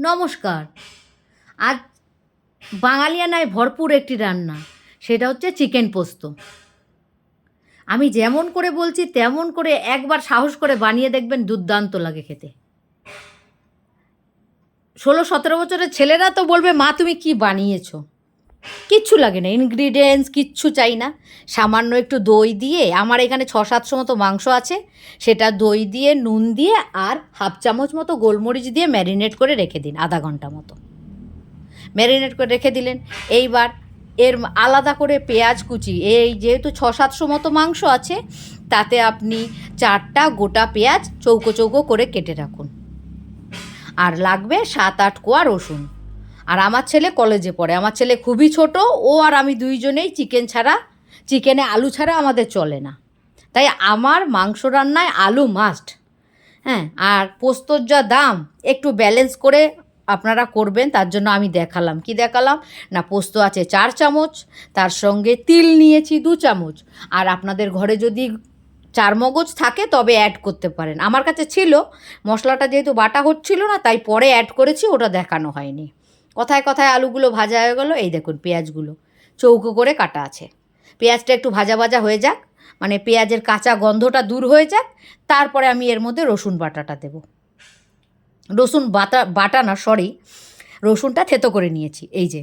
নমস্কার। আজ বাঙালিয়ানায় ভরপুর একটি রান্না, সেটা হচ্ছে চিকেন পোস্ত। আমি যেমন করে বলছি তেমন করে একবার সাহস করে বানিয়ে দেখবেন, দুর্দান্ত লাগে খেতে। 16-17 বছরের ছেলেরা তো বলবে, মা তুমি কি বানিয়েছো। কিচ্ছু লাগে না, ইনগ্রিডিয়েন্টস কিচ্ছু চাই না। সামান্য একটু দই দিয়ে, আমার এখানে 600-700 মতো মাংস আছে, সেটা দই দিয়ে নুন দিয়ে আর হাফ চামচ মতো গোলমরিচ দিয়ে ম্যারিনেট করে রেখে দিন আধা ঘন্টা মতো। ম্যারিনেট করে রেখে দিলেন। এইবার এর আলাদা করে পেঁয়াজ কুচি, এই যেহেতু 600-700 মতো মাংস আছে, তাতে আপনি 4টা গোটা পেঁয়াজ চৌকো চৌকো করে কেটে রাখুন। আর লাগবে 7-8 কোয়া রসুন। আর আমার ছেলে কলেজে পড়ে, আমার ছেলে খুবই ছোট, ও আর আমি দুইজনেই চিকেনে আলু ছাড়া আমাদের চলে না। তাই আমার মাংস রান্নায় আলু মাস্ট। হ্যাঁ, আর পোস্তর যা দাম, একটু ব্যালেন্স করে আপনারা করবেন। তার জন্য আমি দেখালাম, কি দেখালাম না, পোস্ত আছে 4 চামচ, তার সঙ্গে তিল নিয়েছি 2 চামচ। আর আপনাদের ঘরে যদি চারমগজ থাকে তবে অ্যাড করতে পারেন। আমার কাছে ছিল, মশলাটা যেহেতু বাটা হচ্ছিল না তাই পরে অ্যাড করেছি, ওটা দেখানো হয়নি। কথায় কথায় আলুগুলো ভাজা হয়ে গেলো। এই দেখুন পেঁয়াজগুলো চৌকো করে কাটা আছে। পেঁয়াজটা একটু ভাজা ভাজা হয়ে যাক, মানে পেঁয়াজের কাঁচা গন্ধটা দূর হয়ে যাক, তারপরে আমি এর মধ্যে রসুন বাটাটা দেব। রসুন বাটা না, সরি, রসুনটা থেতো করে নিয়েছি। এই যে,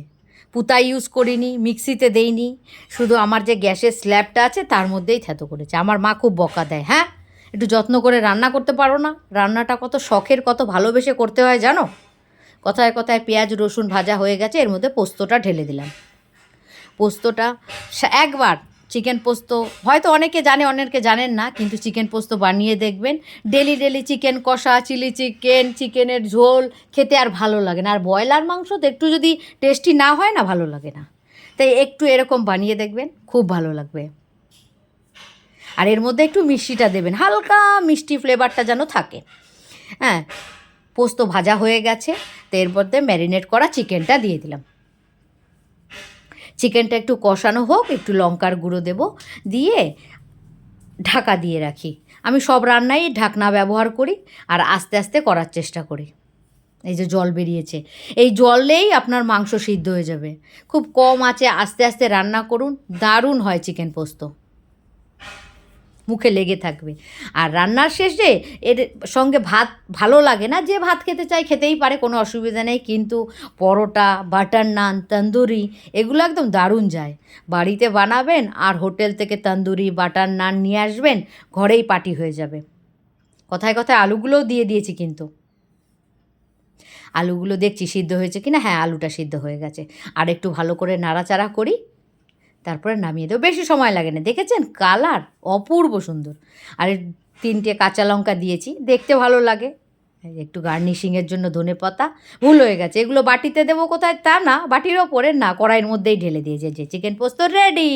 পুতাই ইউজ করিনি, মিক্সিতে দেইনি, শুধু আমার যে গ্যাসের স্ল্যাবটা আছে তার মধ্যেই থেতো করেছি। আমার মা খুব বকা দেয়, হ্যাঁ একটু যত্ন করে রান্না করতে পারো না? রান্নাটা কত শখের, কত ভালোবেসে করতে হয় জানো। কথায় কথায় পেঁয়াজ রসুন ভাজা হয়ে গেছে, এর মধ্যে পোস্তটা ঢেলে দিলাম। পোস্তটা একবার চিকেন পোস্ত হয়তো অনেকে জানে, অনেকে জানেন না, কিন্তু চিকেন পোস্ত বানিয়ে দেখবেন। ডেলি ডেলি চিকেন কষা, চিলি চিকেন, চিকেনের ঝোল খেতে আর ভালো লাগে না। আর ব্রয়লার মাংস তো একটু যদি টেস্টি না হয় না, ভালো লাগে না। তাই একটু এরকম বানিয়ে দেখবেন, খুব ভালো লাগবে। আর এর মধ্যে একটু মিষ্টিটা দেবেন, হালকা মিষ্টি ফ্লেভারটা যেন থাকে। হ্যাঁ, পোস্ত ভাজা হয়ে গেছে, তো এর মধ্যে ম্যারিনেট করা চিকেনটা দিয়ে দিলাম। চিকেনটা একটু কষানো হোক, একটু লঙ্কার গুঁড়ো দেব, দিয়ে ঢাকা দিয়ে রাখি। আমি সব রান্নাই ঢাকনা ব্যবহার করি আর আস্তে আস্তে করার চেষ্টা করি। এই যে জল বেরিয়েছে, এই জলেই আপনার মাংস সিদ্ধ হয়ে যাবে। খুব কম আঁচে আস্তে আস্তে রান্না করুন, দারুণ হয় চিকেন পোস্ত, মুখে লেগে থাকবে। আর রান্নার শেষে এর সঙ্গে ভাত ভালো লাগে না, যে ভাত খেতে চাই খেতেই পারে, কোনো অসুবিধা নেই, কিন্তু পরোটা, বাটার নান, তন্দুরি এগুলো একদম দারুণ যায়। বাড়িতে বানাবেন আর হোটেল থেকে তন্দুরি বাটার নান নিয়ে আসবেন, ঘরেই পার্টি হয়ে যাবে। কথায় কথায় আলুগুলোও দিয়ে দিয়েছি, কিন্তু আলুগুলো দেখছি সিদ্ধ হয়েছে কিনা। হ্যাঁ, আলুটা সিদ্ধ হয়ে গেছে। আর একটু ভালো করে নাড়াচাড়া করি, তারপরে নামিয়ে দেবো। বেশি সময় লাগে না, দেখেছেন কালার অপূর্ব সুন্দর। আর 3টে কাঁচা লঙ্কা দিয়েছি, দেখতে ভালো লাগে। একটু গার্নিশিংয়ের জন্য ধনেপাতা, ভুল হয়ে গেছে, এগুলো বাটিতে দেবো কোথায় তা না, বাটির ওপরে না, কড়াইয়ের মধ্যেই ঢেলে দিয়েছে। যে চিকেন পোস্ত রেডি।